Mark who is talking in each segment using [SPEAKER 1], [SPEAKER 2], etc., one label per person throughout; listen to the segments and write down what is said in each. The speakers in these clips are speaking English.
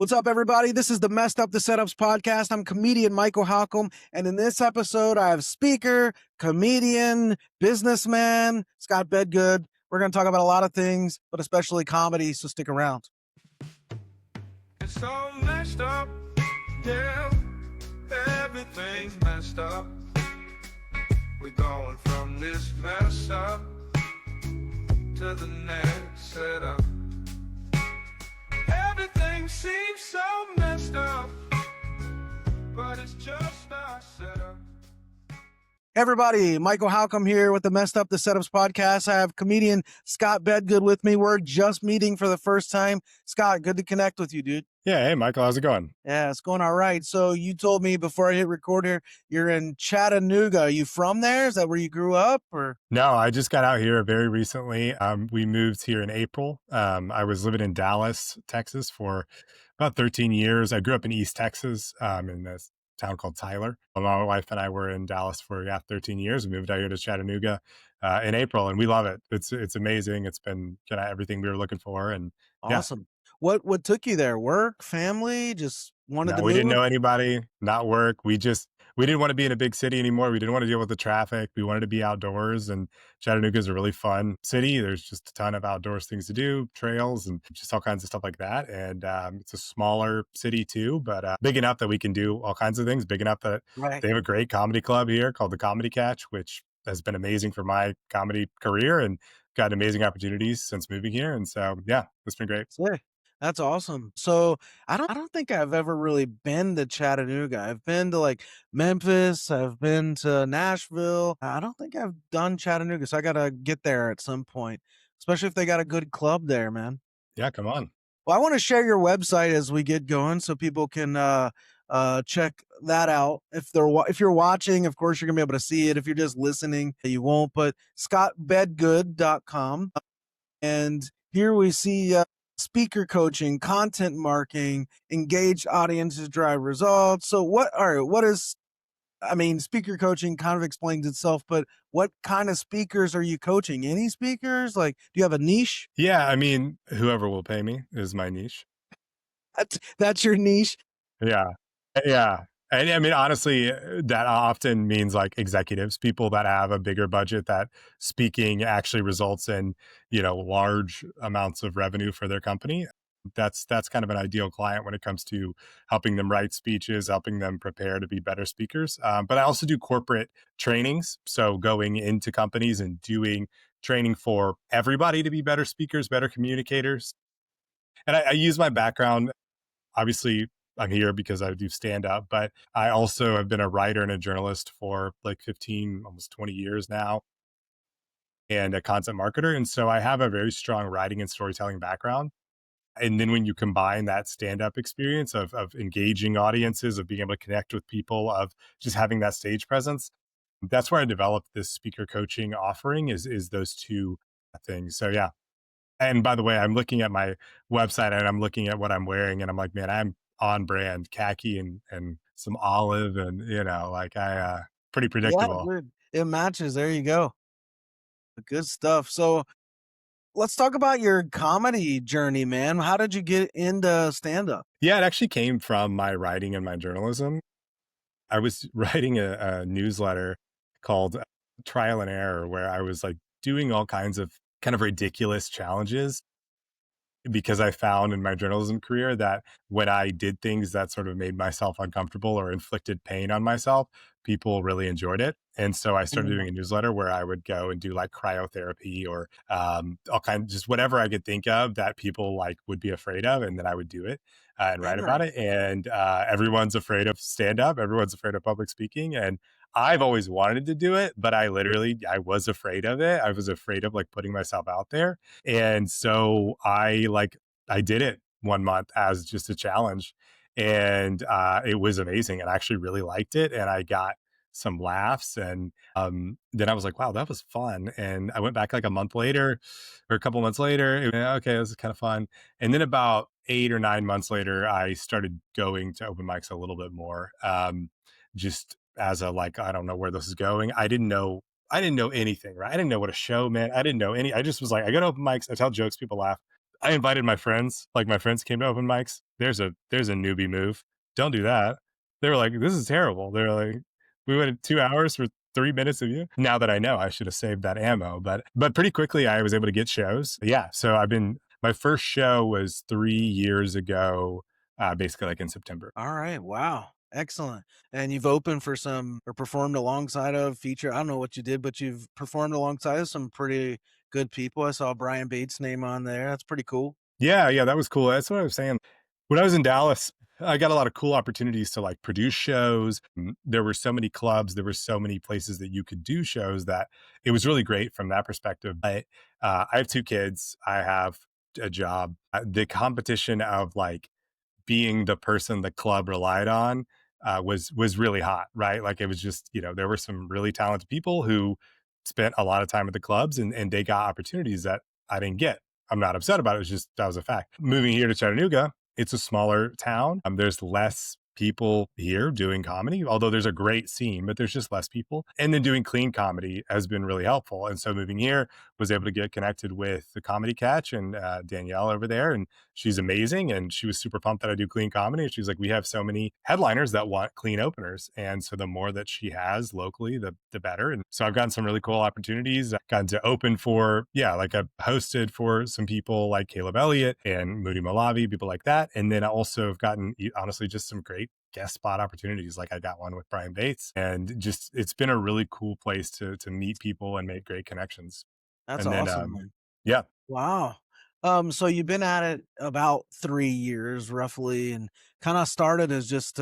[SPEAKER 1] What's up, everybody? This is the Messed Up the Setups podcast. I'm comedian Michael Halcomb, and in this episode, I have speaker, comedian, businessman Scott Bedgood. We're going to talk about a lot of things, but especially comedy, so stick around.
[SPEAKER 2] It's all messed up, yeah, everything's messed up. We're going from this mess up to the next setup. Everything seems so messed up, but it's just our setup.
[SPEAKER 1] Hey everybody, Michael Halcomb here with the Messed Up the Setups podcast. I have comedian Scott Bedgood with me. We're just meeting for the first time. Scott, good to connect with you, dude.
[SPEAKER 3] Yeah. Hey, Michael, how's it going?
[SPEAKER 1] Yeah, it's going all right. So you told me before I hit record here, you're in Chattanooga. Are you from there? Is that where you grew up? Or
[SPEAKER 3] No, I just got out here very recently. We moved here in April. I was living in Dallas, Texas for about 13 years. I grew up in East Texas, in this town called Tyler. My wife and I were in Dallas for 13 years. We moved out here to Chattanooga in April, and we love it. It's amazing. It's been kind of everything we were looking for, and
[SPEAKER 1] awesome. What took you there? Work, family, just wanted to
[SPEAKER 3] we didn't
[SPEAKER 1] move?
[SPEAKER 3] know anybody, not work. We didn't want to be in a big city anymore. We didn't want to deal with the traffic. We wanted to be outdoors, and Chattanooga is a really fun city. There's just a ton of outdoors things to do, trails, and just all kinds of stuff like that. And it's a smaller city too, but big enough that we can do all kinds of things. Big enough that
[SPEAKER 1] Right.
[SPEAKER 3] they have a great comedy club here called the Comedy Catch, which has been amazing for my comedy career and got amazing opportunities since moving here. And so, yeah, it's been great.
[SPEAKER 1] Sick. That's awesome. So I don't think I've ever really been to Chattanooga. I've been to like Memphis. I've been to Nashville. I don't think I've done Chattanooga. So I got to get there at some point, especially if they got a good club there, man.
[SPEAKER 3] Yeah, come on.
[SPEAKER 1] Well, I want to share your website as we get going so people can check that out. If you're watching, of course, you're going to be able to see it. If you're just listening, you won't. But scottbedgood.com. And here we see speaker coaching, content marketing, engaged audiences drive results. So speaker coaching kind of explains itself, but what kind of speakers are you coaching? Any speakers? Like, do you have a niche?
[SPEAKER 3] Yeah, I mean, whoever will pay me is my niche.
[SPEAKER 1] That's your niche?
[SPEAKER 3] Yeah. Yeah. And I mean, honestly, that often means like executives, people that have a bigger budget, that speaking actually results in, large amounts of revenue for their company. That's kind of an ideal client when it comes to helping them write speeches, helping them prepare to be better speakers. But I also do corporate trainings. So going into companies and doing training for everybody to be better speakers, better communicators. And I use my background, obviously, I'm here because I do stand up, but I also have been a writer and a journalist for like 15, almost 20 years now, and a content marketer. And so I have a very strong writing and storytelling background. And then when you combine that stand-up experience of engaging audiences, of being able to connect with people, of just having that stage presence, that's where I developed this speaker coaching offering is those two things. So yeah. And by the way, I'm looking at my website and I'm looking at what I'm wearing and I'm like, man, I'm on brand, khaki and some olive and, pretty predictable.
[SPEAKER 1] Yeah, dude. It matches. There you go. Good stuff. So let's talk about your comedy journey, man. How did you get into stand-up?
[SPEAKER 3] Yeah, it actually came from my writing and my journalism. I was writing a newsletter called Trial and Error, where I was like doing all kinds of kind of ridiculous challenges, because I found in my journalism career that when I did things that sort of made myself uncomfortable or inflicted pain on myself, people really enjoyed it. And so I started doing a newsletter where I would go and do like cryotherapy or all kinds, just whatever I could think of that people like would be afraid of. And then I would do it and write about it. And everyone's afraid of stand up. Everyone's afraid of public speaking. And I've always wanted to do it, but I was afraid of it. I was afraid of like putting myself out there. And so I did it 1 month as just a challenge. And it was amazing. And I actually really liked it. And I got some laughs. And then I was like, wow, that was fun. And I went back like a month later or a couple months later. Okay, this is kind of fun. And then about 8 or 9 months later, I started going to open mics a little bit more. Just as a like, I don't know where this is going. I didn't know anything, right? I didn't know what a show meant. I didn't know I just was like, I go to open mics, I tell jokes, people laugh. I invited my friends, like my friends came to open mics. There's a newbie move. Don't do that. They were like, "This is terrible." They were like, "We waited 2 hours for 3 minutes of you." Now that I know, I should have saved that ammo, but pretty quickly I was able to get shows. Yeah, so I've been my first show was 3 years ago, basically like in September.
[SPEAKER 1] All right. Wow. Excellent. And you've opened for some or performed alongside of feature. I don't know what you did, but you've performed alongside of some pretty good people. I saw Brian Bates' name on there. That's pretty cool.
[SPEAKER 3] Yeah, yeah, that was cool. That's what I was saying. When I was in Dallas, I got a lot of cool opportunities to like produce shows. There were so many clubs, there were so many places that you could do shows that it was really great from that perspective. But I have 2 kids. I have a job. The competition of like being the person the club relied on was really hot, right? Like it was just there were some really talented people who spent a lot of time at the clubs and they got opportunities that I didn't get. I'm not upset about it. It's just that was a fact. Moving here to Chattanooga, it's a smaller town. There's less people here doing comedy, although there's a great scene, but there's just less people. And then doing clean comedy has been really helpful. And so moving here was able to get connected with the Comedy Catch and Danielle over there, and she's amazing. And she was super pumped that I do clean comedy. And she's like, we have so many headliners that want clean openers. And so the more that she has locally, the better. And so I've gotten some really cool opportunities. I've gotten to open for, yeah, like I've hosted for some people like Caleb Elliott and Moody Malavi, people like that. And then I also have gotten, honestly, just some great guest spot opportunities. Like I got one with Brian Bates, and just it's been a really cool place to meet people and make great connections.
[SPEAKER 1] That's
[SPEAKER 3] And then
[SPEAKER 1] awesome, man.
[SPEAKER 3] yeah.
[SPEAKER 1] Wow. So you've been at it about 3 years roughly and kind of started as just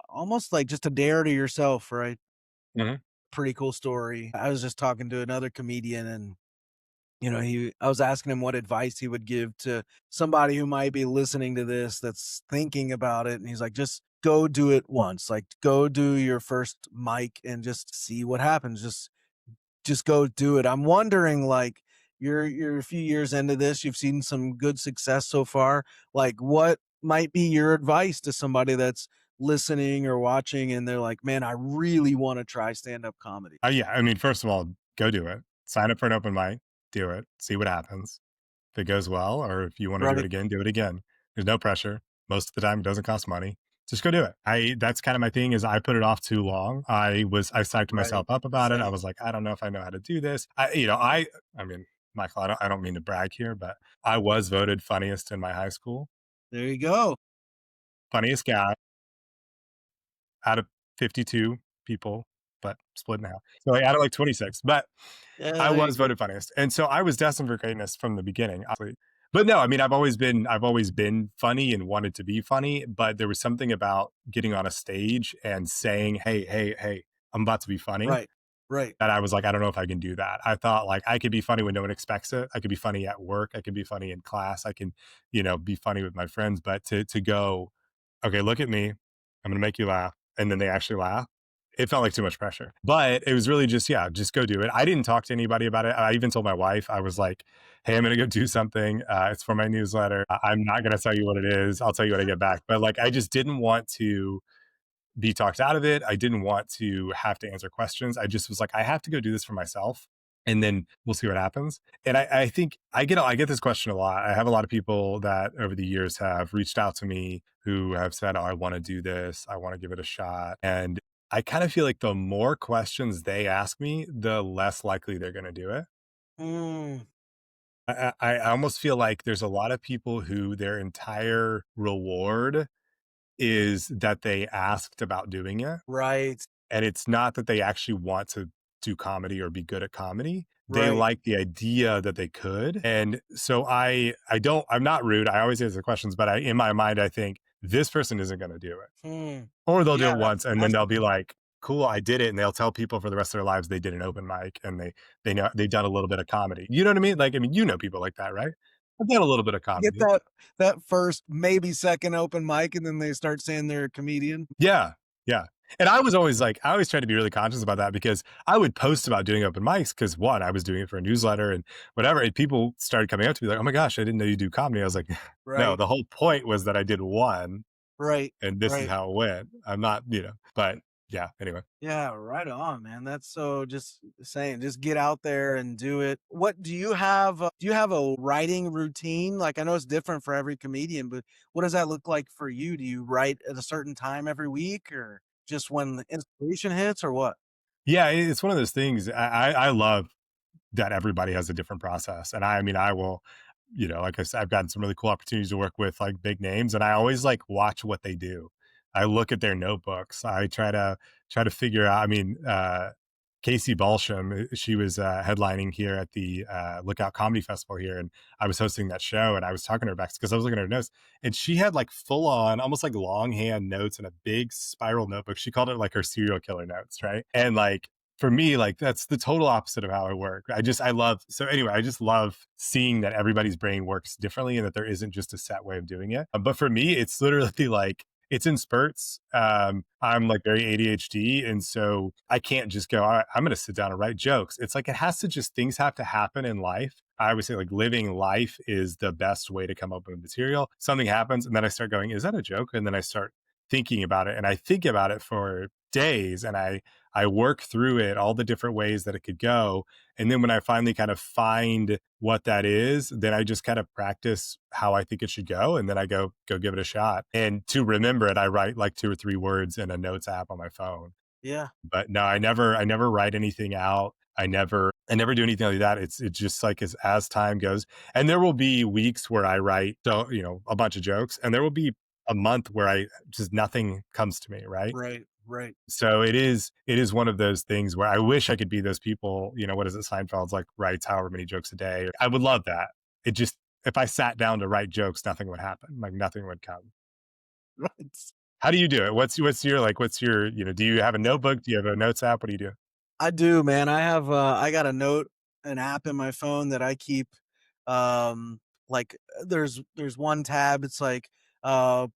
[SPEAKER 1] almost like just a dare to yourself, right?
[SPEAKER 3] Mhm.
[SPEAKER 1] Pretty cool story. I was just talking to another comedian and I was asking him what advice he would give to somebody who might be listening to this that's thinking about it. And he's like, just go do it once. Like go do your first mic and just see what happens. Just go do it. I'm wondering, like, you're a few years into this, you've seen some good success so far. Like, what might be your advice to somebody that's listening or watching and they're like, "Man, I really wanna try stand-up comedy."
[SPEAKER 3] Yeah, I mean, first of all, go do it. Sign up for an open mic, do it, see what happens. If it goes well, or if you want to
[SPEAKER 1] Right,
[SPEAKER 3] do it again. There's no pressure. Most of the time, it doesn't cost money. Just go do it. That's kind of my thing is I put it off too long. I psyched myself
[SPEAKER 1] right.
[SPEAKER 3] up about it. I
[SPEAKER 1] Same.
[SPEAKER 3] was like, I don't know if I know how to do this. I mean, Michael, I don't mean to brag here, but I was voted funniest in my high school.
[SPEAKER 1] There you go.
[SPEAKER 3] Funniest guy out of 52 people, but split in half. So like, out of like 26. But
[SPEAKER 1] Yeah,
[SPEAKER 3] I
[SPEAKER 1] there you
[SPEAKER 3] was
[SPEAKER 1] go.
[SPEAKER 3] voted funniest, and so I was destined for greatness from the beginning, obviously. But no, I mean, I've always been funny and wanted to be funny, but there was something about getting on a stage and saying, "Hey, hey, hey, I'm about to be funny,"
[SPEAKER 1] Right, right.
[SPEAKER 3] that I was like, "I don't know if I can do that." I thought like I could be funny when no one expects it. I could be funny at work. I could be funny in class. I can, be funny with my friends. But to go, okay, look at me. I'm gonna make you laugh, and then they actually laugh. It felt like too much pressure, but it was really just, yeah, just go do it. I didn't talk to anybody about it. I even told my wife, I was like, "Hey, I'm gonna go do something. It's for my newsletter. I'm not gonna tell you what it is. I'll tell you when I get back." But like, I just didn't want to be talked out of it. I didn't want to have to answer questions. I just was like, I have to go do this for myself. And then we'll see what happens. And I think I get this question a lot. I have a lot of people that over the years have reached out to me who have said, "Oh, I want to do this. I want to give it a shot." And I kind of feel like the more questions they ask me, the less likely they're going to do it.
[SPEAKER 1] Mm,
[SPEAKER 3] I almost feel like there's a lot of people who their entire reward is that they asked about doing it.
[SPEAKER 1] right,
[SPEAKER 3] And it's not that they actually want to do comedy or be good at comedy. They
[SPEAKER 1] right.
[SPEAKER 3] like the idea that they could. And so I'm not rude. I always answer questions, but in my mind, I think this person isn't going to do it.
[SPEAKER 1] Hmm.
[SPEAKER 3] Or they'll do
[SPEAKER 1] Yeah,
[SPEAKER 3] it
[SPEAKER 1] that's
[SPEAKER 3] once and then
[SPEAKER 1] that's
[SPEAKER 3] they'll be like, cool, I did it. And they'll tell people for the rest of their lives they did an open mic and they know they've done a little bit of comedy. You know what I mean? Like, I mean, people like that, right? I've done a little bit of
[SPEAKER 1] get
[SPEAKER 3] comedy.
[SPEAKER 1] that first, maybe second open mic, and then they start saying they're a comedian.
[SPEAKER 3] Yeah, yeah. And I was always like, I always tried to be really conscious about that because I would post about doing open mics because one, I was doing it for a newsletter and whatever. And people started coming up to me like, "Oh my gosh, I didn't know you do comedy." I was like, no,
[SPEAKER 1] Right,
[SPEAKER 3] the whole point was that I did one
[SPEAKER 1] right,
[SPEAKER 3] and this is
[SPEAKER 1] right.
[SPEAKER 3] how it went. I'm not, but Yeah. Anyway.
[SPEAKER 1] Yeah, right on, man. That's so just saying, just get out there and do it. What do you have? Do you have a writing routine? Like, I know it's different for every comedian, but what does that look like for you? Do you write at a certain time every week, or just when the inspiration hits, or what?
[SPEAKER 3] Yeah, it's one of those things. I love that everybody has a different process. And I mean, I will, like I said, I've gotten some really cool opportunities to work with like big names, and I always like watch what they do. I look at their notebooks. I try to figure out. I mean, Casey Balsham, she was headlining here at the Lookout Comedy Festival here, and I was hosting that show, and I was talking to her back because I was looking at her notes, and she had like full on, almost like longhand notes in a big spiral notebook. She called it like her serial killer notes, right? And like for me, like that's the total opposite of how I work. I love, so anyway, I just love seeing that everybody's brain works differently and that there isn't just a set way of doing it. But for me, it's literally like, it's in spurts. I'm like very ADHD. And so I can't just go, all right, I'm going to sit down and write jokes. It's like, it has to just, things have to happen in life. I would say like living life is the best way to come up with material. Something happens and then I start going, is that a joke? And then I start thinking about it, and I think about it for days, and I work through it, all the different ways that it could go. And then when I finally kind of find what that is, then I just kind of practice how I think it should go. And then I go give it a shot. And to remember it, I write like 2 or 3 words in a notes app on my phone.
[SPEAKER 1] Yeah,
[SPEAKER 3] But no, I never write anything out. I never do anything like that. It's just like as time goes. And there will be weeks where I write, so, a bunch of jokes, and there will be a month where I just nothing comes to me, right?
[SPEAKER 1] right, right.
[SPEAKER 3] So it is one of those things where I wish I could be those people, what is it, Seinfeld's like writes however many jokes a day. I would love that. It just, if I sat down to write jokes, nothing would happen. Like nothing would come.
[SPEAKER 1] Right.
[SPEAKER 3] How do you do it? What's your, do you have a notebook? Do you have a notes app? What do you do?
[SPEAKER 1] I do, man. I got an app in my phone that I keep. Like there's one tab. It's like uh,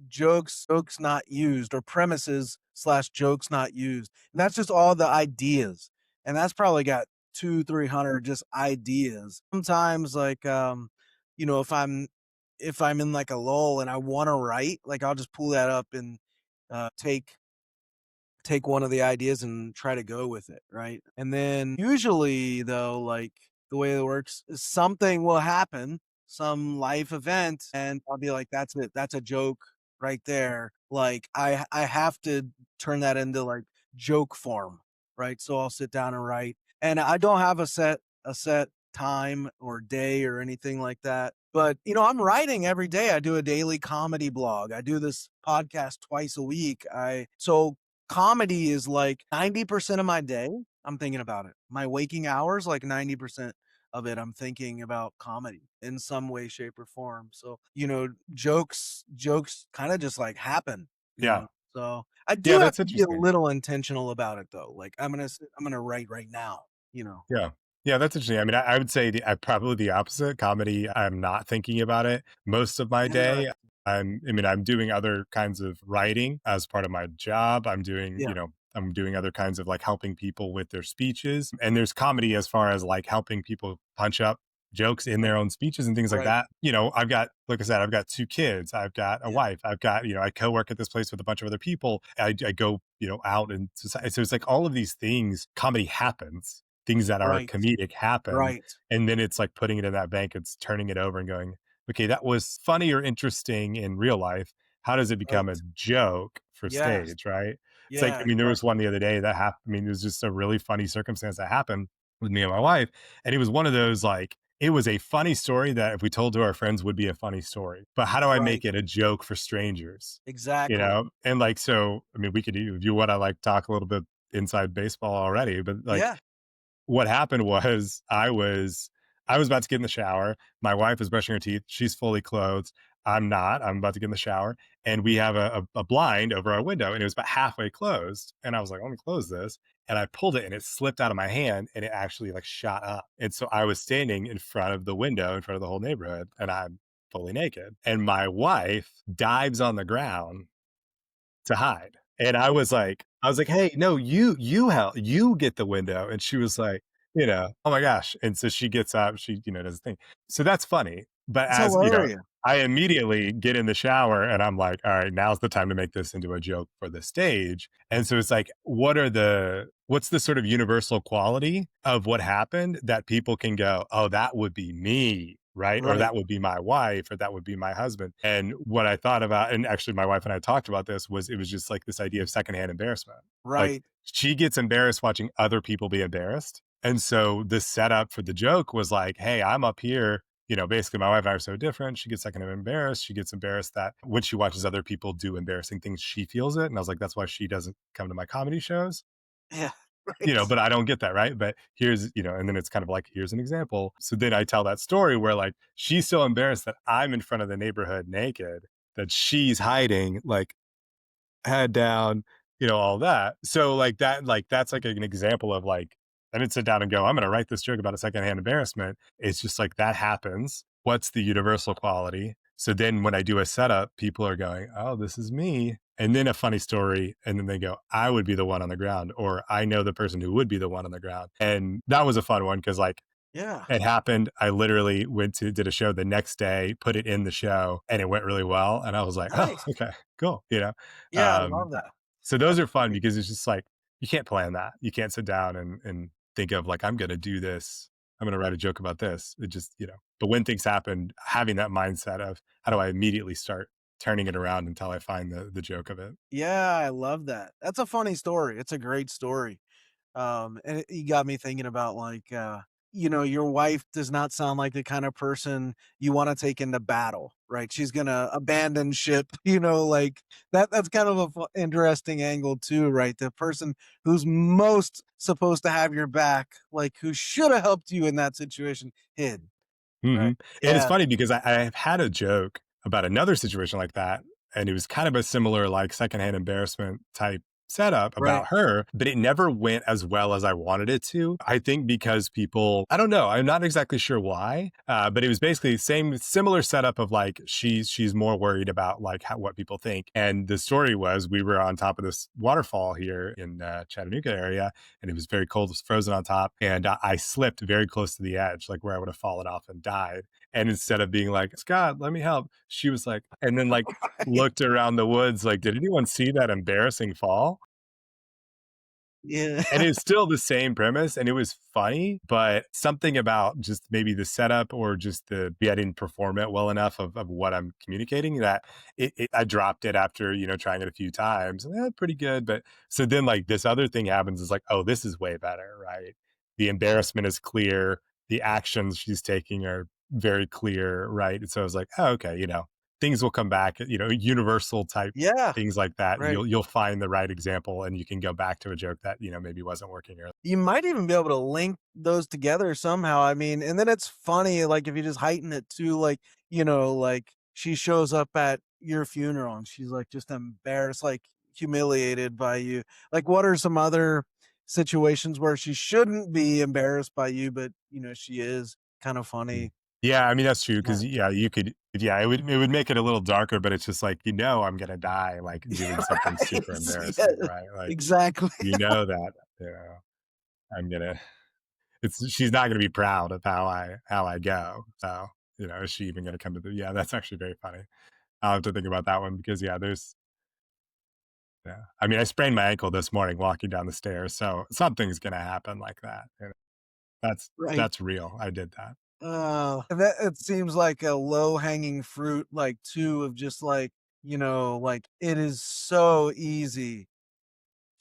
[SPEAKER 1] jokes not used, or premises slash jokes not used. And that's just all the ideas, and that's probably got 200-300 just ideas. Sometimes, like if I'm in like a lull and I want to write, like I'll just pull that up and take one of the ideas and try to go with it, right? And then usually though, like the way it works is something will happen, some life event, and I'll be like, that's it. That's a joke right there. Like I have to turn that into like joke form, right? So I'll sit down and write. And I don't have a set time or day or anything like that. But I'm writing every day. I do a daily comedy blog. I do this podcast twice a week. I so comedy is like 90% of my day. I'm thinking about it. My waking hours, like 90% of it, I'm thinking about comedy in some way, shape, or form. So, jokes kind of just like happen, you
[SPEAKER 3] Yeah.
[SPEAKER 1] know. So I
[SPEAKER 3] Yeah,
[SPEAKER 1] do have
[SPEAKER 3] that's
[SPEAKER 1] to be a
[SPEAKER 3] interesting.
[SPEAKER 1] little intentional about it though. Like I'm gonna write right now, you know.
[SPEAKER 3] Yeah. Yeah, that's interesting. I mean, I would say probably the opposite. Comedy, I'm not thinking about it most of my day.
[SPEAKER 1] Interesting.
[SPEAKER 3] I'm doing other kinds of writing as part of my job.
[SPEAKER 1] Yeah.
[SPEAKER 3] I'm doing other kinds of like helping people with their speeches. And there's comedy as far as like helping people punch up jokes in
[SPEAKER 1] Right.
[SPEAKER 3] their own speeches and things like
[SPEAKER 1] Right.
[SPEAKER 3] that. I've got, like I said, I've got 2 kids, I've got a
[SPEAKER 1] Yeah.
[SPEAKER 3] wife, I've got, I co-work at this place with a bunch of other people. I go, out in society. So it's like all of these things, comedy happens, things that are
[SPEAKER 1] Right.
[SPEAKER 3] comedic happen.
[SPEAKER 1] Right.
[SPEAKER 3] And then it's like putting it in that bank, it's turning it over and going, okay, that was funny or interesting in real life. How does it become a
[SPEAKER 1] Right.
[SPEAKER 3] joke for
[SPEAKER 1] Yes.
[SPEAKER 3] stage, right? It's like,
[SPEAKER 1] Yeah,
[SPEAKER 3] I mean, there was
[SPEAKER 1] exactly.
[SPEAKER 3] one the other day that happened. I mean, it was just a really funny circumstance that happened with me and my wife. And it was one of those like, it was a funny story that if we told to our friends would be a funny story. But how do I make
[SPEAKER 1] Right.
[SPEAKER 3] it a joke for strangers?
[SPEAKER 1] Exactly.
[SPEAKER 3] And like, so, I mean, we could, if you want to like talk a little bit inside baseball already, but like,
[SPEAKER 1] Yeah.
[SPEAKER 3] what happened was I was about to get in the shower. My wife is brushing her teeth. She's fully clothed. I'm not. I'm about to get in the shower. And we have a blind over our window, and it was about halfway closed. And I was like, let me close this. And I pulled it and it slipped out of my hand and it actually like shot up. And so I was standing in front of the window, in front of the whole neighborhood, and I'm fully naked. And my wife dives on the ground to hide. And I was like, "Hey, no, you get the window." And she was like, "Oh my gosh." And so she gets up, she, does the thing. So that's funny. But
[SPEAKER 1] It's
[SPEAKER 3] as,
[SPEAKER 1] hilarious.
[SPEAKER 3] I immediately get in the shower and I'm like, all right, now's the time to make this into a joke for the stage. And so it's like, what's the sort of universal quality of what happened that people can go, oh, that would be me, right? Or
[SPEAKER 1] Right.
[SPEAKER 3] that would be my wife, or that would be my husband. And what I thought about, and actually my wife and I talked about this, was it was just like this idea of secondhand embarrassment. Like
[SPEAKER 1] Right.
[SPEAKER 3] she gets embarrassed watching other people be embarrassed. And so the setup for the joke was like, hey, I'm up here, basically my wife and I are so different. She gets second embarrassed. She gets embarrassed that when she watches other people do embarrassing things, she feels it. And I was like, that's why she doesn't come to my comedy shows,
[SPEAKER 1] Yeah. Right.
[SPEAKER 3] but I don't get that. Right. But here's, and then it's kind of like, here's an example. So then I tell that story where like she's so embarrassed that I'm in front of the neighborhood naked that she's hiding, like head down, all that. So like that's like an example of like, I didn't sit down and go, I'm going to write this joke about a secondhand embarrassment. It's just like that happens. What's the universal quality? So then when I do a setup, people are going, oh, this is me. And then a funny story. And then they go, I would be the one on the ground, or I know the person who would be the one on the ground. And that was a fun one because like
[SPEAKER 1] Yeah.
[SPEAKER 3] it happened. I literally did a show the next day, put it in the show, and it went really well. And I was like, oh,
[SPEAKER 1] Nice.
[SPEAKER 3] okay, cool.
[SPEAKER 1] Yeah, I
[SPEAKER 3] Um,
[SPEAKER 1] love that.
[SPEAKER 3] so those
[SPEAKER 1] That's
[SPEAKER 3] are fun
[SPEAKER 1] great.
[SPEAKER 3] because it's just like you can't plan that. You can't sit down and think of like I'm going to do this. I'm going to write a joke about this. It just But when things happen, having that mindset of how do I immediately start turning it around until I find the joke of it.
[SPEAKER 1] Yeah, I love that. That's a funny story. It's a great story. And you got me thinking about like, your wife does not sound like the kind of person you want to take into battle, right? She's gonna abandon ship, like that's kind of a interesting angle too, right? The person who's most supposed to have your back, like who should have helped you in that situation, hid, right?
[SPEAKER 3] Mhm. And it's
[SPEAKER 1] Yeah,
[SPEAKER 3] funny because I've had a joke about another situation like that, and it was kind of a similar, like, secondhand embarrassment type setup
[SPEAKER 1] right.
[SPEAKER 3] about her, but it never went as well as I wanted it to. I think because people I don't know, I'm not exactly sure why, but it was basically same similar setup of, like, she's more worried about, like, what people think, and the story was we were on top of this waterfall here in, Chattanooga area, and it was very cold, it was frozen on top, and I slipped very close to the edge, like, where I would have fallen off and died, and instead of being like, "Scott, let me help," she was like and then, like,
[SPEAKER 1] Right.
[SPEAKER 3] looked around the woods like, "Did anyone see that embarrassing fall?"
[SPEAKER 1] Yeah.
[SPEAKER 3] And it's still the same premise, and it was funny, but something about just maybe the setup or just I didn't perform it well enough of what I'm communicating that I dropped it after, trying it a few times. Pretty good. But so then like this other thing happens is like, oh, this is way better, right? The embarrassment is clear. The actions she's taking are very clear, right? And so I was like, oh, okay, things will come back, universal type
[SPEAKER 1] Yeah,
[SPEAKER 3] things like that.
[SPEAKER 1] right.
[SPEAKER 3] You'll find the right example and you can go back to a joke that, maybe wasn't working earlier.
[SPEAKER 1] You might even be able to link those together somehow. I mean, and then it's funny, like if you just heighten it too, like, like she shows up at your funeral and she's like just embarrassed, like humiliated by you. Like, what are some other situations where she shouldn't be embarrassed by you, but she is kind of
[SPEAKER 3] Mm.
[SPEAKER 1] funny?
[SPEAKER 3] Yeah, I mean that's true
[SPEAKER 1] Yeah.
[SPEAKER 3] because yeah, you could it would make it a little darker, but it's just like I'm gonna die like doing something
[SPEAKER 1] Right.
[SPEAKER 3] super
[SPEAKER 1] Yeah,
[SPEAKER 3] embarrassing, right? Like
[SPEAKER 1] exactly.
[SPEAKER 3] that, I'm gonna she's not gonna be proud of how I go. So, is she even gonna come to the yeah, that's actually very funny. I'll have to think about that one because yeah. I mean I sprained my ankle this morning walking down the stairs, so something's gonna happen like that.
[SPEAKER 1] Right.
[SPEAKER 3] That's real. I did that.
[SPEAKER 1] And that it seems like a low hanging fruit, like too, of just like, like it is so easy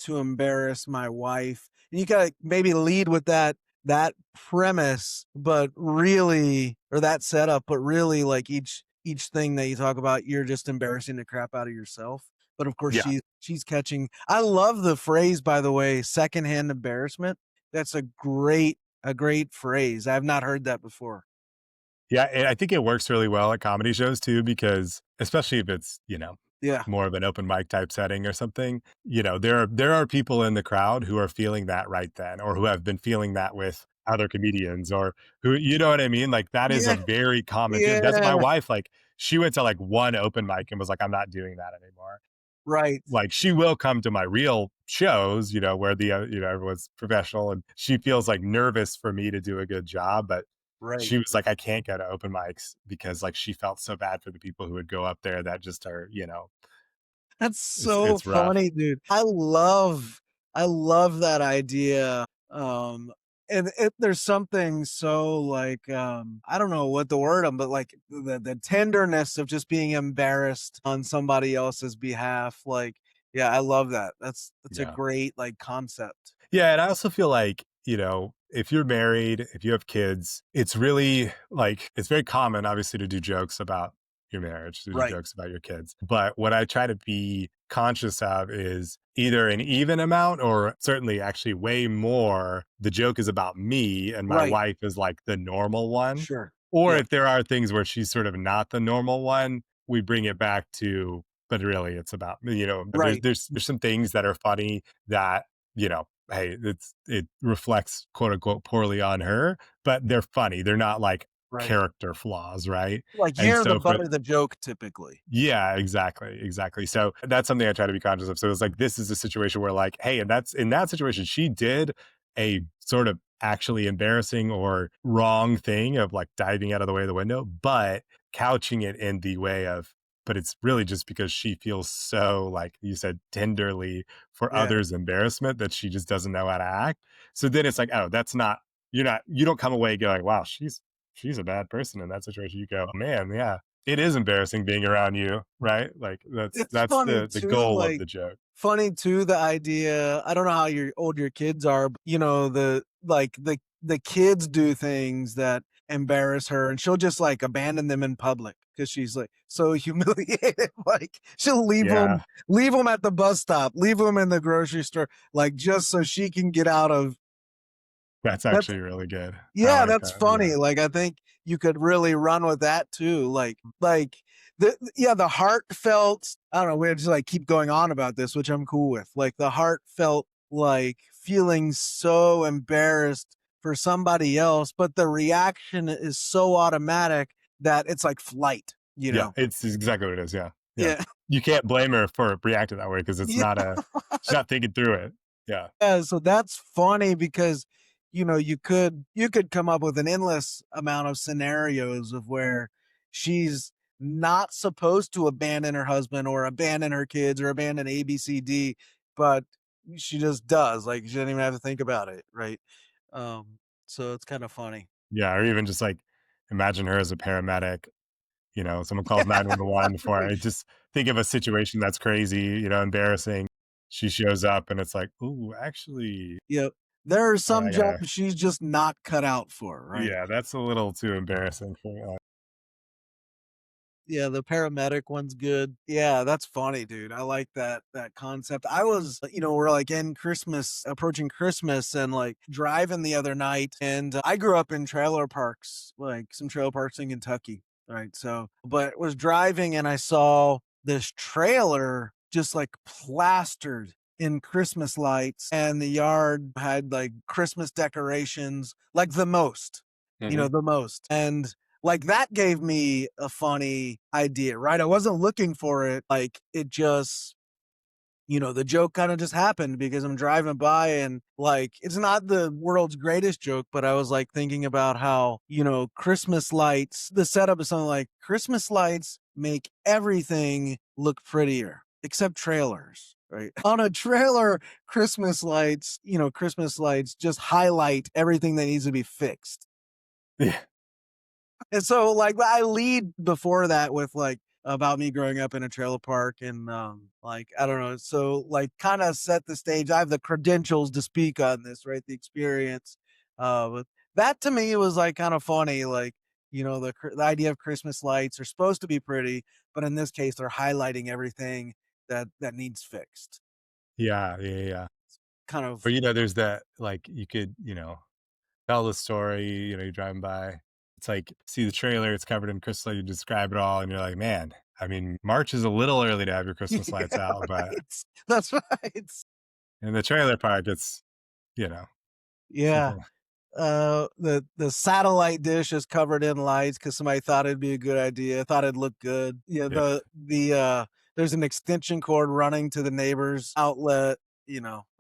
[SPEAKER 1] to embarrass my wife. And you gotta maybe lead with that premise, but really, or that setup, but really like each thing that you talk about, you're just embarrassing the crap out of yourself. But of course
[SPEAKER 3] Yeah.
[SPEAKER 1] she's catching. I love the phrase, by the way, secondhand embarrassment. That's a great phrase. I've not heard that before.
[SPEAKER 3] Yeah, and I think it works really well at comedy shows too, because especially if it's,
[SPEAKER 1] Yeah.
[SPEAKER 3] more of an open mic type setting or something, there are people in the crowd who are feeling that right then, or who have been feeling that with other comedians, or who, you know what I mean? Like that is a
[SPEAKER 1] Yeah.
[SPEAKER 3] very common thing. That's
[SPEAKER 1] Yeah.
[SPEAKER 3] my wife. Like she went to like one open mic and was like, I'm not doing that anymore.
[SPEAKER 1] Right.
[SPEAKER 3] Like she will come to my real shows, where everyone's professional and she feels like nervous for me to do a good job, but
[SPEAKER 1] Right.
[SPEAKER 3] she was like, I can't go to open mics because like she felt so bad for the people who would go up there that just are,
[SPEAKER 1] That's so
[SPEAKER 3] it's rough.
[SPEAKER 1] funny, dude. I love that idea. And there's something so like I don't know what the word but like the tenderness of just being embarrassed on somebody else's behalf. Like, yeah, I love that. That's a
[SPEAKER 3] Yeah.
[SPEAKER 1] great like concept.
[SPEAKER 3] Yeah, and I also feel like, if you're married, if you have kids, it's really like it's very common obviously to do jokes about your marriage, to do
[SPEAKER 1] Right.
[SPEAKER 3] jokes about your kids. But what I try to be conscious of is either an even amount or certainly actually way more the joke is about me and my
[SPEAKER 1] Right.
[SPEAKER 3] wife is like the normal one.
[SPEAKER 1] Sure.
[SPEAKER 3] Or
[SPEAKER 1] Yep.
[SPEAKER 3] if there are things where she's sort of not the normal one, we bring it back to but really it's about me,
[SPEAKER 1] Right.
[SPEAKER 3] there's some things that are funny that hey, it reflects quote unquote poorly on her, but they're funny. They're not like
[SPEAKER 1] Right.
[SPEAKER 3] character flaws, right?
[SPEAKER 1] Like
[SPEAKER 3] And
[SPEAKER 1] you're the
[SPEAKER 3] so for
[SPEAKER 1] butt of the joke typically.
[SPEAKER 3] yeah, exactly, exactly. So that's something I try to be conscious of. So it's like this is a situation where like, hey, and that's in that situation, she did a sort of actually embarrassing or wrong thing of like diving out of the way of the window, but couching it in the way of, but it's really just because she feels so like you said tenderly for
[SPEAKER 1] Yeah.
[SPEAKER 3] others' embarrassment that she just doesn't know how to act. So then it's like, oh, that's not you don't come away going, wow, she's a bad person in that situation. You go, man, yeah, it is embarrassing being around you, right? Like
[SPEAKER 1] It's
[SPEAKER 3] that's
[SPEAKER 1] funny
[SPEAKER 3] the
[SPEAKER 1] too,
[SPEAKER 3] goal of
[SPEAKER 1] like
[SPEAKER 3] the joke.
[SPEAKER 1] funny too, the idea I don't know how old your kids are, but, the kids do things that embarrass her, and she'll just, like, abandon them in public because she's, like, so humiliated, like, she'll
[SPEAKER 3] Yeah,
[SPEAKER 1] leave them at the bus stop, leave them in the grocery store, like, just so she can get out of
[SPEAKER 3] that's
[SPEAKER 1] that's
[SPEAKER 3] actually really good. I
[SPEAKER 1] yeah,
[SPEAKER 3] like
[SPEAKER 1] that's
[SPEAKER 3] that. Yeah.
[SPEAKER 1] funny. Like, I think you could really run with that too. Like the heartfelt. I don't know. We just like keep going on about this, which I'm cool with. Like the heartfelt, like feeling so embarrassed for somebody else, but the reaction is so automatic that it's like flight. You
[SPEAKER 3] Yeah,
[SPEAKER 1] know?
[SPEAKER 3] it's exactly what it is. Yeah. Yeah.
[SPEAKER 1] Yeah.
[SPEAKER 3] You can't blame her for reacting that way because it's
[SPEAKER 1] Yeah.
[SPEAKER 3] not a she's not thinking through it. Yeah.
[SPEAKER 1] Yeah, so that's funny because you could come up with an endless amount of scenarios of where she's not supposed to abandon her husband or abandon her kids or abandon ABCD, but she just does. Like she doesn't even have to think about it, right? Um, so it's kind of funny.
[SPEAKER 3] Yeah. Or even just like imagine her as a paramedic, someone calls 911 before I just think of a situation that's crazy, embarrassing. She shows up and it's like, ooh, actually,
[SPEAKER 1] Yep. There are
[SPEAKER 3] yeah,
[SPEAKER 1] some
[SPEAKER 3] I gotta
[SPEAKER 1] jobs she's just not cut out for, right?
[SPEAKER 3] yeah, that's a little too embarrassing for
[SPEAKER 1] Yeah, the paramedic one's good. Yeah, that's funny, dude. I like that concept. I was, we're like in Christmas, approaching Christmas and like driving the other night and I grew up in trailer parks, like some trailer parks in Kentucky, right? So, but was driving and I saw this trailer just like plastered in Christmas lights and the yard had like Christmas decorations, like
[SPEAKER 3] Mhm.
[SPEAKER 1] the most. And like that gave me a funny idea, right? I wasn't looking for it. Like it just, the joke kind of just happened because I'm driving by and like it's not the world's greatest joke, but I was like thinking about how, Christmas lights, the setup is something like Christmas lights make everything look prettier except trailers. Right. On a trailer, Christmas lights just highlight everything that needs to be fixed.
[SPEAKER 3] Yeah.
[SPEAKER 1] And so, like, I lead before that with like about me growing up in a trailer park and like I don't know. So like kind of set the stage. I have the credentials to speak on this, right? The experience. But that to me was like kind of funny. Like, the idea of Christmas lights are supposed to be pretty, but in this case, they're highlighting everything that needs fixed.
[SPEAKER 3] Yeah, yeah, yeah, yeah.
[SPEAKER 1] Kind
[SPEAKER 3] Or,
[SPEAKER 1] of
[SPEAKER 3] there's that, like, you could, tell the story, you're driving by. It's like, see the trailer, it's covered in Christmas light, you describe it all, and you're like, "Man, I mean, March is a little early to have your Christmas lights
[SPEAKER 1] yeah,
[SPEAKER 3] out," but
[SPEAKER 1] right. That's right.
[SPEAKER 3] in the trailer park, it's,
[SPEAKER 1] Yeah.
[SPEAKER 3] something
[SPEAKER 1] The satellite dish is covered in lights because somebody thought it'd be a good idea, thought it'd look good. Yeah,
[SPEAKER 3] yeah.
[SPEAKER 1] there's an extension cord running to the neighbor's outlet.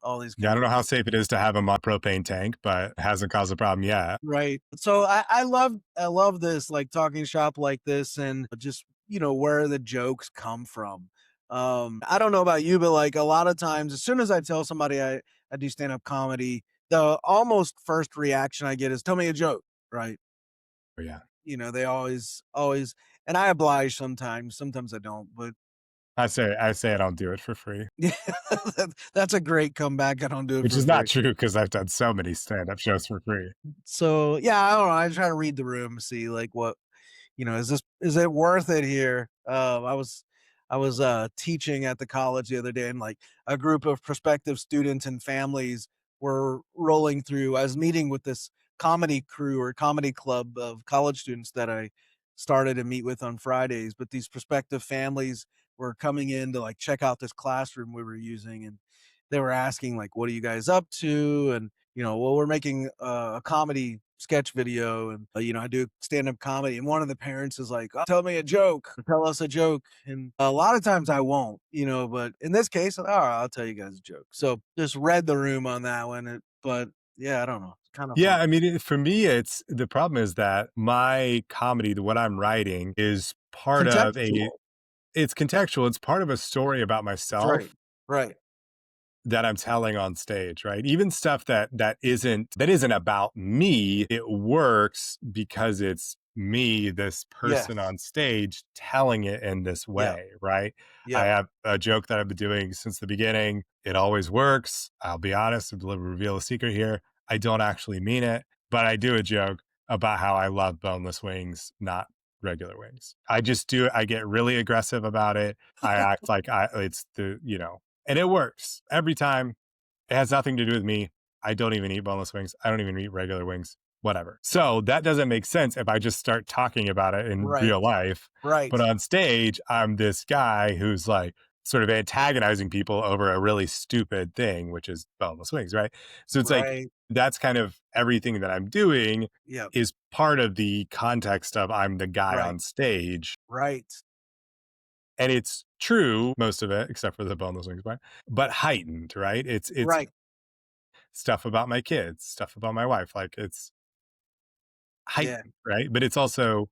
[SPEAKER 1] all these
[SPEAKER 3] Yeah, I don't know how
[SPEAKER 1] comedians.
[SPEAKER 3] safe it is to have a propane tank, but it hasn't caused a problem yet.
[SPEAKER 1] Right. So I love this, like, talking shop like this, and just, where the jokes come from. I don't know about you, but, like, a lot of times, as soon as I tell somebody I do stand-up comedy, the almost first reaction I get is, "Tell me a joke," right?
[SPEAKER 3] But yeah,
[SPEAKER 1] They always, and I oblige sometimes I don't, but
[SPEAKER 3] I say I don't do it for free,
[SPEAKER 1] yeah, that's a great comeback. I don't do it
[SPEAKER 3] which
[SPEAKER 1] for
[SPEAKER 3] is not
[SPEAKER 1] free.
[SPEAKER 3] true because I've done so many stand-up shows for free.
[SPEAKER 1] So, yeah, I don't know, I try to read the room, see, like, what is it worth it here? I was teaching at the college the other day, and, like, a group of prospective students and families were rolling through. I was meeting with this comedy crew or comedy club of college students that I started to meet with on Fridays, but these prospective families were coming in to, like, check out this classroom we were using, and they were asking, like, "What are you guys up to?" And, "Well, we're making a comedy sketch video, and, I do stand-up comedy." And one of the parents is like, "Oh, tell me a joke, tell us a joke." And a lot of times I won't, but in this case, all right, I'll tell you guys a joke. So just read the room on that one. But yeah, I don't know. It's kind of
[SPEAKER 3] Yeah,
[SPEAKER 1] fun.
[SPEAKER 3] I mean, for me, it's the problem is that my comedy, what I'm writing, is part of a
[SPEAKER 1] Contextual.
[SPEAKER 3] it's contextual. It's part of a story about
[SPEAKER 1] That's right.
[SPEAKER 3] myself
[SPEAKER 1] Right.
[SPEAKER 3] that I'm telling on stage, right? Even stuff that isn't about me, it works because it's me, this person
[SPEAKER 1] Yes.
[SPEAKER 3] on stage telling it in this
[SPEAKER 1] Yep.
[SPEAKER 3] way, right? I
[SPEAKER 1] Yep.
[SPEAKER 3] have a joke that I've been doing since the beginning. It always works. I'll be honest, reveal a secret here. I don't actually mean it, but I do a joke about how I love boneless wings, not regular wings. I just do it. I get really aggressive about it. I act like it's and it works every time. It has nothing to do with me. I don't even eat boneless wings. I don't even eat regular wings, whatever. So that doesn't make sense if I just start talking about it in
[SPEAKER 1] Right.
[SPEAKER 3] real life.
[SPEAKER 1] Right.
[SPEAKER 3] But on stage, I'm this guy who's like sort of antagonizing people over a really stupid thing, which is boneless wings, right? So it's like
[SPEAKER 1] Right.
[SPEAKER 3] that's kind of everything that I'm doing
[SPEAKER 1] Yep.
[SPEAKER 3] is part of the context of I'm the guy
[SPEAKER 1] Right.
[SPEAKER 3] on stage.
[SPEAKER 1] Right.
[SPEAKER 3] And it's true, most of it, except for the boneless wings part, but heightened, right? It's
[SPEAKER 1] Right.
[SPEAKER 3] stuff about my kids, stuff about my wife, like it's
[SPEAKER 1] Yeah.
[SPEAKER 3] heightened, right? But it's also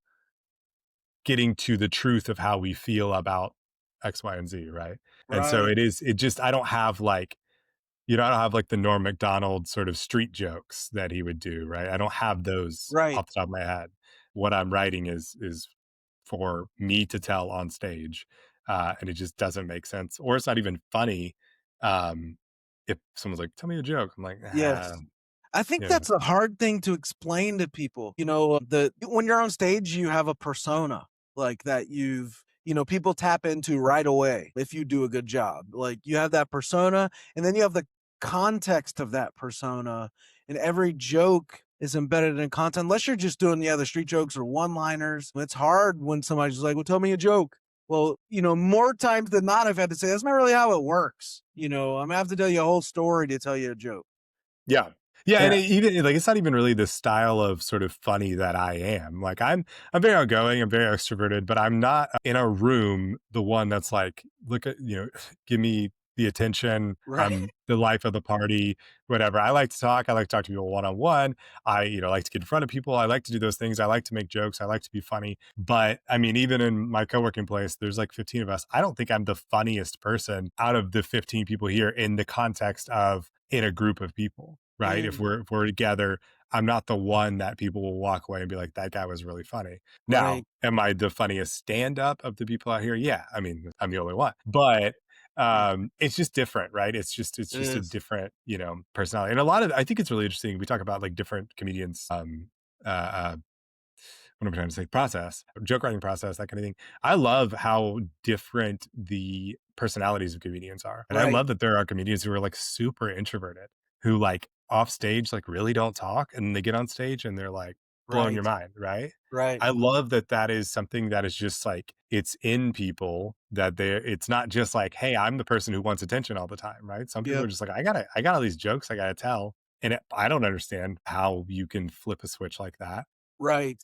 [SPEAKER 3] getting to the truth of how we feel about X, Y, and Z, right? And so
[SPEAKER 1] Right.
[SPEAKER 3] it just I don't have like I don't have like the Norm Macdonald sort of street jokes that he would do, right? I don't have those
[SPEAKER 1] Right.
[SPEAKER 3] off the top of my head. What I'm writing is for me to tell on stage, and it just doesn't make sense, or it's not even funny. Um, if someone's like, "Tell me a joke," I'm like,
[SPEAKER 1] Yes. I think
[SPEAKER 3] yeah,
[SPEAKER 1] that's a hard thing to explain to people. The when you're on stage, you have a persona like that people tap into right away if you do a good job. Like, you have that persona, and then you have the context of that persona, and every joke is embedded in content unless you're just doing the other street jokes or one-liners. It's hard when somebody's just like, "Well, tell me a joke." Well, more times than not, I've had to say, "That's not really how it works." I'm gonna have to tell you a whole story to tell you a joke.
[SPEAKER 3] yeah. Yeah, and
[SPEAKER 1] Yeah.
[SPEAKER 3] even like it's not even really the style of sort of funny that I am. Like I'm very outgoing, I'm very extroverted, but I'm not in a room the one that's like, look at, give me the attention.
[SPEAKER 1] Right.
[SPEAKER 3] I'm the life of the party, whatever. I like to talk. I like to talk to people one on one. I, like to get in front of people. I like to do those things. I like to make jokes. I like to be funny. But I mean, even in my co-working place, there's like 15 of us. I don't think I'm the funniest person out of the 15 people here in the context of in a group of people, right? If
[SPEAKER 1] Mm,
[SPEAKER 3] we're together, I'm not the one that people will walk away and be like, that guy was really funny. Now,
[SPEAKER 1] right.
[SPEAKER 3] am I the funniest stand up of the people out here? Yeah. I mean, I'm the only one. But
[SPEAKER 1] Yeah.
[SPEAKER 3] it's just different, right? It's
[SPEAKER 1] It
[SPEAKER 3] just a
[SPEAKER 1] is.
[SPEAKER 3] different, personality. And a lot of I think it's really interesting. We talk about like different comedians uh uh what am I trying to say? Process, joke writing process, that kind of thing. I love how different the personalities of comedians are. And I
[SPEAKER 1] Right.
[SPEAKER 3] love that there are comedians who are like super introverted, who like off stage, like really don't talk. And they get on stage and they're like blowing your
[SPEAKER 1] Right.
[SPEAKER 3] mind, right?
[SPEAKER 1] Right.
[SPEAKER 3] I love that that is something that is just like it's in people that it's not just like, hey, I'm the person who wants attention all the time, right? Some people are
[SPEAKER 1] Yep.
[SPEAKER 3] just like, I got all these jokes I gotta tell. And I don't understand how you can flip a switch like that.
[SPEAKER 1] Right.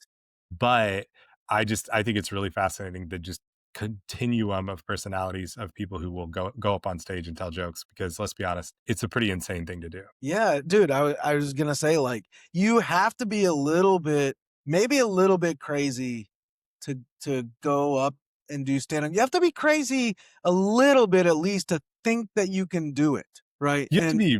[SPEAKER 3] But I think it's really fascinating that just continuum of personalities of people who will go up on stage and tell jokes, because let's be honest, it's a pretty insane thing to do.
[SPEAKER 1] Yeah, dude, I was gonna say, like, you have to be a little bit, maybe a little bit crazy to go up and do stand-up. You have to be crazy a little bit at least to think that you can do it, right?
[SPEAKER 3] You have to
[SPEAKER 1] And
[SPEAKER 3] be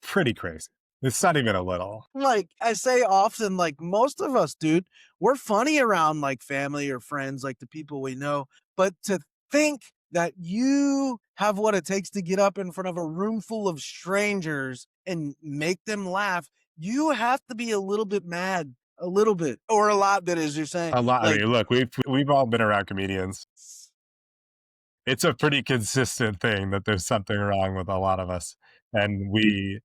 [SPEAKER 3] pretty crazy. It's not even a little.
[SPEAKER 1] like I say often, like most of us, dude, we're funny around like family or friends, like the people we know. But to think that you have what it takes to get up in front of a room full of strangers and make them laugh, you have to be a little bit mad, a little bit, or a lot bit, as you're saying.
[SPEAKER 3] A lot. I
[SPEAKER 1] Like,
[SPEAKER 3] mean, look, we've all been around comedians. It's a pretty consistent thing that there's something wrong with a lot of us, and we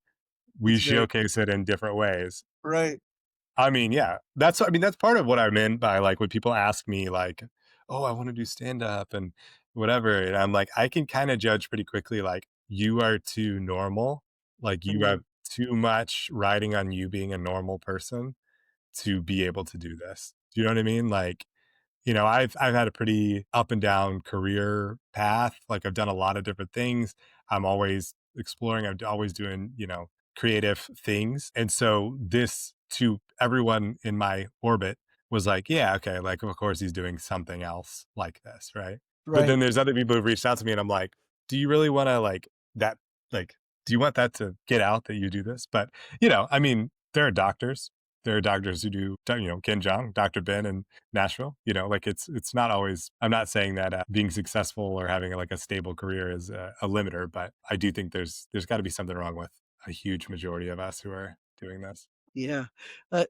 [SPEAKER 1] it's great.
[SPEAKER 3] showcase it in different ways.
[SPEAKER 1] Right.
[SPEAKER 3] I mean, yeah, that's part of what I meant by like when people ask me like, "Oh, I want to do stand up and whatever," and I'm like, I can kind of judge pretty quickly, like you are too normal, like you have
[SPEAKER 1] Mhm.
[SPEAKER 3] too much riding on you being a normal person to be able to do this. Do you know what I mean? Like, I've had a pretty up and down career path. Like I've done a lot of different things. I'm always exploring. I'm always doing, creative things. And so this to everyone in my orbit was like, yeah, okay, like of course he's doing something else like this, right? But
[SPEAKER 1] Right.
[SPEAKER 3] then there's other people who've reached out to me and I'm like, do you really want to that like do you want that to get out that you do this? But I mean, there are doctors. There are doctors who do, Ken Jong, Dr. Ben, and Nashville. Like it's not always. I'm not saying that being successful or having like a stable career is a limiter, but I do think there's got to be something wrong with a huge majority of us who are doing this.
[SPEAKER 1] Yeah.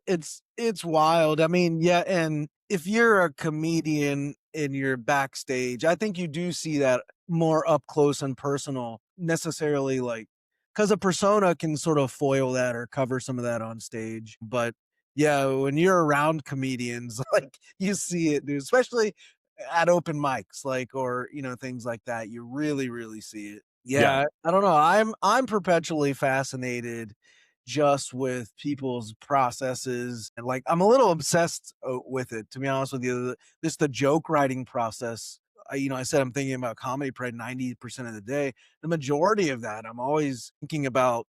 [SPEAKER 1] It's wild. I mean, yeah, and if you're a comedian and you're backstage, I think you do see that more up close and personal, necessarily like because a persona can sort of foil that or cover some of that on stage. But yeah, when you're around comedians, like you see it, dude, especially at open mics, like or things like that. You really, really see it.
[SPEAKER 3] Yeah,
[SPEAKER 1] Yeah, I don't know. I'm perpetually fascinated just with people's processes and like I'm a little obsessed with it, to be honest with you. This the joke writing process. I said I'm thinking about comedy probably 90% of the day. The majority of that I'm always thinking about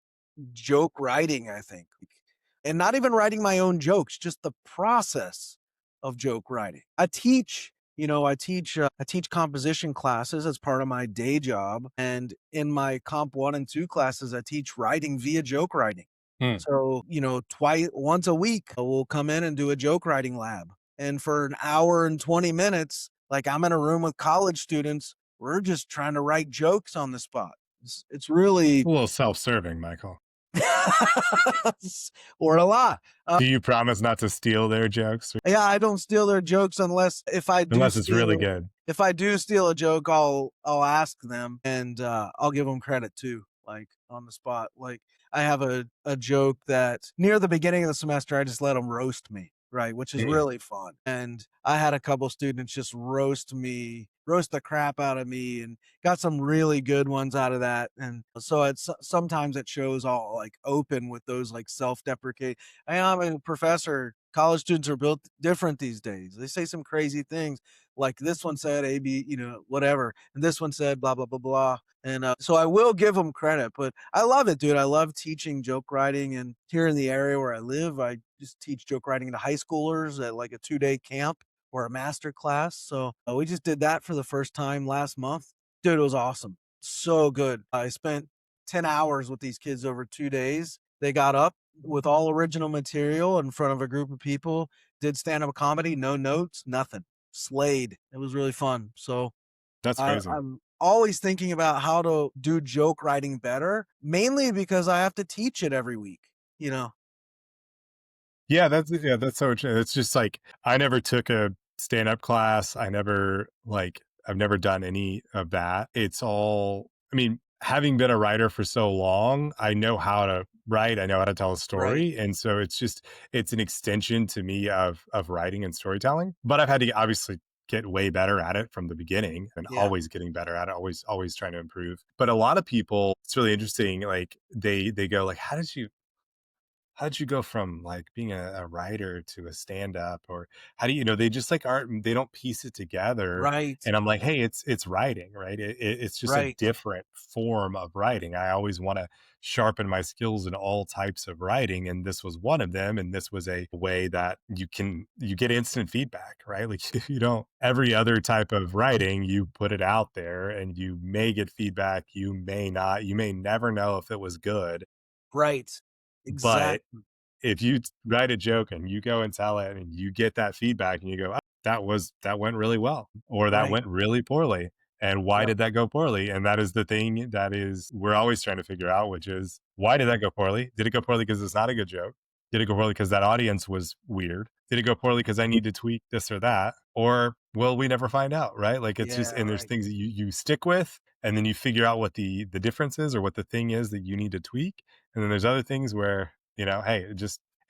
[SPEAKER 1] joke writing, I think. And not even writing my own jokes, just the process of joke writing. I teach composition classes as part of my day job, and in my comp 1 and 2 classes I teach writing via joke writing.
[SPEAKER 3] Hmm.
[SPEAKER 1] So, twice once a week, we'll come in and do a joke writing lab. And for an hour and 20 minutes, like I'm in a room with college students, we're just trying to write jokes on the spot. It's really
[SPEAKER 3] a little self-serving, Michael.
[SPEAKER 1] or a lot.
[SPEAKER 3] Do you promise not to steal their jokes
[SPEAKER 1] Yeah, I don't steal their jokes unless
[SPEAKER 3] unless it's really good?
[SPEAKER 1] if I do steal a joke, I'll ask them and I'll give them credit too, like on the spot. Like I have a joke that near the beginning of the semester I just let them roast me, right, which is
[SPEAKER 3] Mm.
[SPEAKER 1] really fun. And I had a couple students just roast the crap out of me and got some really good ones out of that. And so sometimes it shows all like open with those like self-deprecate. I'm a professor. College students are built different these days. They say some crazy things like this one said A, B, whatever. And this one said blah, blah, blah, blah. And so I will give them credit, but I love it, dude. I love teaching joke writing. And here in the area where I live, I just teach joke writing to high schoolers at like a 2-day camp or a master class. So we just did that for the first time last month. Dude, it was awesome. So good. I spent 10 hours with these kids over 2 days. They got up with all original material in front of a group of people, did stand up comedy, no notes, nothing. Slayed. It was really fun. So
[SPEAKER 3] That's crazy.
[SPEAKER 1] I'm always thinking about how to do joke writing better, mainly because I have to teach it every week, you know?
[SPEAKER 3] Yeah, that's so true. It's just like I never took a stand-up class. I've never done any of that. It's all I mean, having been a writer for so long, I know how to write, I know how to tell a
[SPEAKER 1] Right.
[SPEAKER 3] story, and so it's an extension to me of writing and storytelling. But I've had to obviously get way better at it from the beginning and
[SPEAKER 1] Yeah.
[SPEAKER 3] always getting better at it, always trying to improve. But a lot of people, it's really interesting, like they go like, how'd you go from like being a writer to a stand-up, or how do you they just like aren't, they don't piece it together.
[SPEAKER 1] Right,
[SPEAKER 3] And I'm like, hey, it's writing, right? It's just a
[SPEAKER 1] right,
[SPEAKER 3] different form of writing. I always want to sharpen my skills in all types of writing, and this was one of them. And this was a way that you get instant feedback, right? Like if you don't, every other type of writing, you put it out there and you may get feedback, you may not, you may never know if it was good.
[SPEAKER 1] right.
[SPEAKER 3] But
[SPEAKER 1] Exactly.
[SPEAKER 3] if you write a joke and you go and tell it and you get that feedback and you go, "Oh, that went really well," or "That
[SPEAKER 1] Right.
[SPEAKER 3] went really poorly." And why
[SPEAKER 1] Yep.
[SPEAKER 3] did that go poorly? And that is the thing that is we're always trying to figure out, which is, why did that go poorly? Did it go poorly because it's not a good joke? Did it go poorly because that audience was weird? Did it go poorly because I need to tweak this or that? Or will we never find out, right? Like it's just,
[SPEAKER 1] Yeah,
[SPEAKER 3] and there's
[SPEAKER 1] right.
[SPEAKER 3] things that you stick with, and then you figure out what the difference is or what the thing is that you need to tweak. And then there's other things where, hey,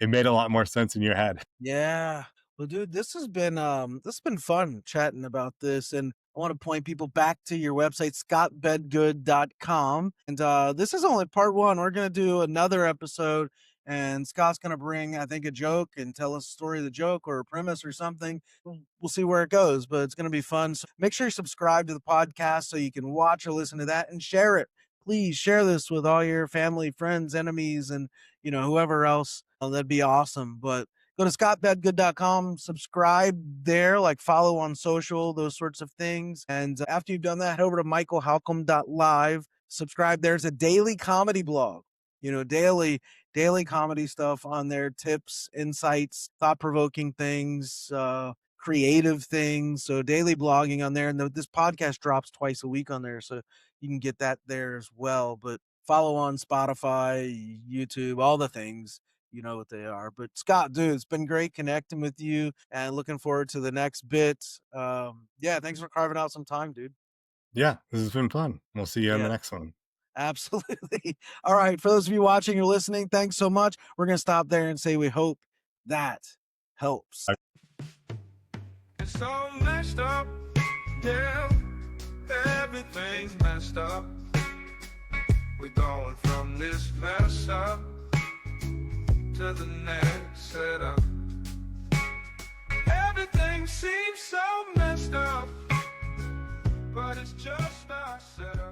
[SPEAKER 3] it made a lot more sense in your head.
[SPEAKER 1] Yeah. Well, dude, this has been fun chatting about this. And I want to point people back to your website, scottbedgood.com. And this is only part one. We're gonna do another episode, and Scott's gonna bring, I think, a joke and tell us a story of the joke or a premise or something. We'll see where it goes, but it's gonna be fun. So make sure you subscribe to the podcast so you can watch or listen to that and share it. Please share this with all your family, friends, enemies, and whoever else. That'd be awesome. But go to scottbedgood.com, subscribe there, like follow on social, those sorts of things. And after you've done that, head over to michaelhalcomb.live. Subscribe. There's a daily comedy blog, daily comedy stuff on there, tips, insights, thought provoking things, creative things. So daily blogging on there. And this podcast drops twice a week on there. So you can get that there as well. But follow on Spotify, YouTube, all the things. You know what they are. But Scott, dude, it's been great connecting with you and looking forward to the next bit. Yeah, thanks for carving out some time, dude.
[SPEAKER 3] Yeah, this has been fun. We'll see you on the
[SPEAKER 1] Yeah,
[SPEAKER 3] next one.
[SPEAKER 1] absolutely. All right. For those of you watching or listening, thanks so much. We're going to stop there and say we hope that helps.
[SPEAKER 2] It's all messed up, yeah. Everything's messed up. We're going from this mess up to the next setup. Everything seems so messed up, but it's just our setup.